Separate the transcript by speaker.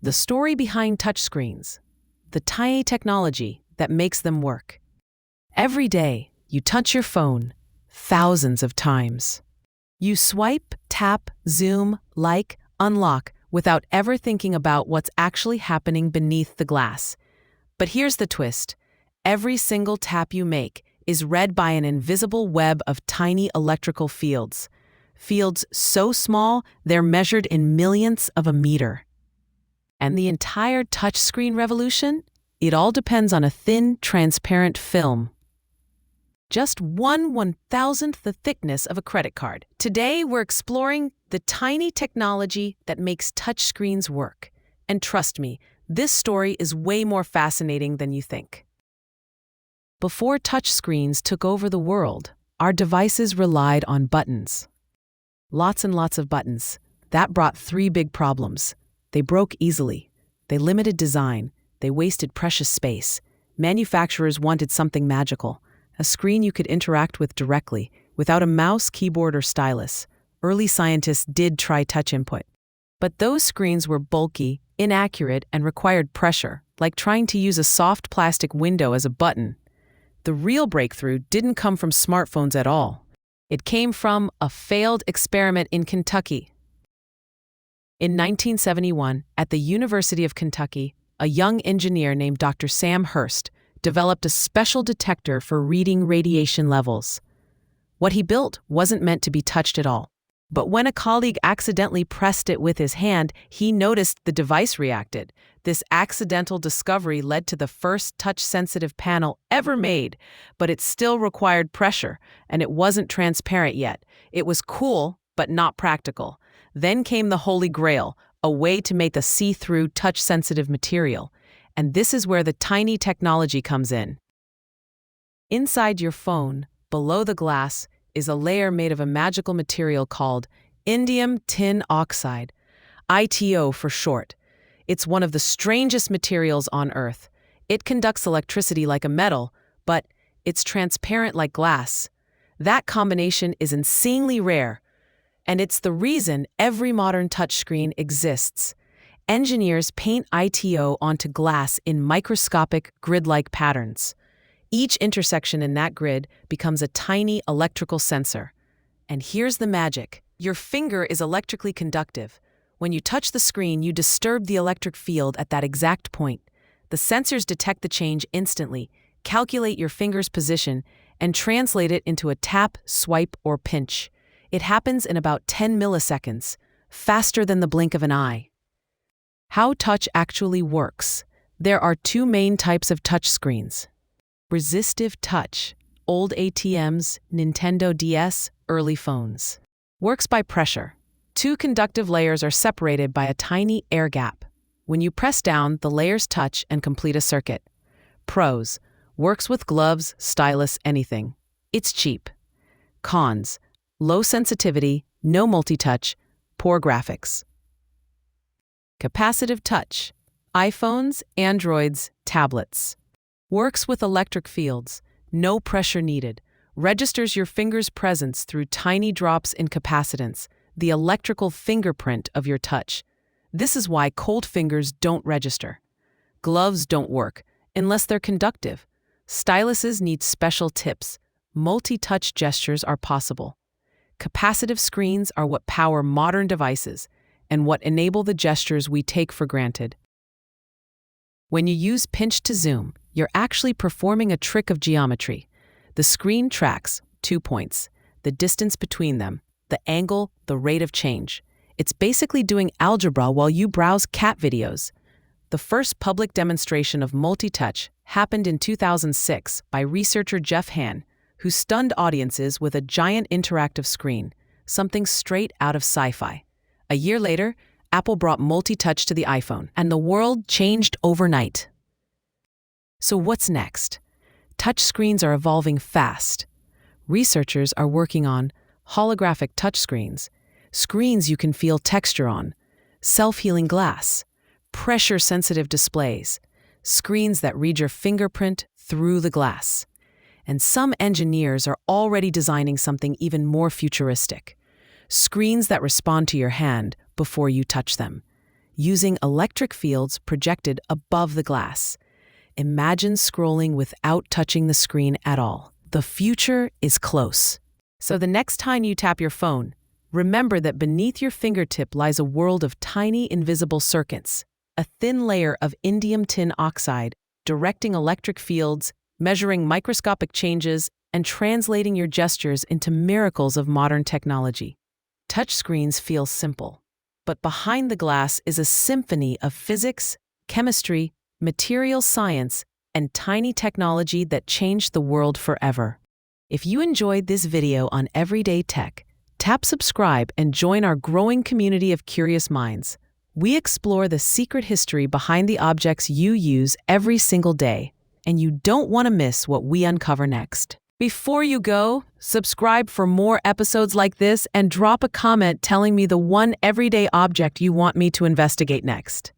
Speaker 1: The story behind touchscreens, the tiny technology that makes them work. Every day, you touch your phone thousands of times. You swipe, tap, zoom, like, unlock without ever thinking about what's actually happening beneath the glass. But here's the twist. Every single tap you make is read by an invisible web of tiny electrical fields. Fields so small, they're measured in millionths of a meter. And the entire touchscreen revolution? It all depends on a thin, transparent film. Just 1/1000th the thickness of a credit card. Today, we're exploring the tiny technology that makes touchscreens work. And trust me, this story is way more fascinating than you think. Before touchscreens took over the world, our devices relied on buttons. Lots and lots of buttons. That brought 3 big problems. They broke easily. They limited design. They wasted precious space. Manufacturers wanted something magical, a screen you could interact with directly, without a mouse, keyboard, or stylus. Early scientists did try touch input. But those screens were bulky, inaccurate, and required pressure, like trying to use a soft plastic window as a button. The real breakthrough didn't come from smartphones at all. It came from a failed experiment in Kentucky. In 1971, at the University of Kentucky, a young engineer named Dr. Sam Hurst developed a special detector for reading radiation levels. What he built wasn't meant to be touched at all. But when a colleague accidentally pressed it with his hand, he noticed the device reacted. This accidental discovery led to the first touch-sensitive panel ever made, but it still required pressure, and it wasn't transparent yet. It was cool, but not practical. Then came the Holy Grail, a way to make a see-through, touch-sensitive material. And this is where the tiny technology comes in. Inside your phone, below the glass, is a layer made of a magical material called Indium Tin Oxide, ITO for short. It's one of the strangest materials on Earth. It conducts electricity like a metal, but it's transparent like glass. That combination is insanely rare, and it's the reason every modern touchscreen exists. Engineers paint ITO onto glass in microscopic, grid-like patterns. Each intersection in that grid becomes a tiny electrical sensor. And here's the magic. Your finger is electrically conductive. When you touch the screen, you disturb the electric field at that exact point. The sensors detect the change instantly, calculate your finger's position, and translate it into a tap, swipe, or pinch. It happens in about 10 milliseconds, faster than the blink of an eye. How touch actually works. There are 2 main types of touch screens. Resistive touch, old ATMs, Nintendo DS, early phones. Works by pressure. 2 conductive layers are separated by a tiny air gap. When you press down, the layers touch and complete a circuit. Pros. Works with gloves, stylus, anything. It's cheap. Cons. Low sensitivity, no multi-touch, poor graphics. Capacitive touch. iPhones, Androids, tablets. Works with electric fields, no pressure needed. Registers your finger's presence through tiny drops in capacitance, the electrical fingerprint of your touch. This is why cold fingers don't register. Gloves don't work, unless they're conductive. Styluses need special tips. Multi-touch gestures are possible. Capacitive screens are what power modern devices and what enable the gestures we take for granted. When you use pinch to zoom, you're actually performing a trick of geometry. The screen tracks 2 points, the distance between them, the angle, the rate of change. It's basically doing algebra while you browse cat videos. The first public demonstration of multi-touch happened in 2006 by researcher Jeff Hann, who stunned audiences with a giant interactive screen, something straight out of sci-fi. A year later, Apple brought multi-touch to the iPhone, and the world changed overnight. So what's next? Touchscreens are evolving fast. Researchers are working on holographic touchscreens, screens you can feel texture on, self-healing glass, pressure-sensitive displays, screens that read your fingerprint through the glass. And some engineers are already designing something even more futuristic. Screens that respond to your hand before you touch them. using electric fields projected above the glass. Imagine scrolling without touching the screen at all. The future is close. So the next time you tap your phone, remember that beneath your fingertip lies a world of tiny invisible circuits, a thin layer of indium tin oxide, directing electric fields, measuring microscopic changes, and translating your gestures into miracles of modern technology. Touchscreens feel simple, but behind the glass is a symphony of physics, chemistry, material science, and tiny technology that changed the world forever. If you enjoyed this video on everyday tech, tap subscribe and join our growing community of curious minds. We explore the secret history behind the objects you use every single day, and you don't want to miss what we uncover next. Before you go, subscribe for more episodes like this and drop a comment telling me the one everyday object you want me to investigate next.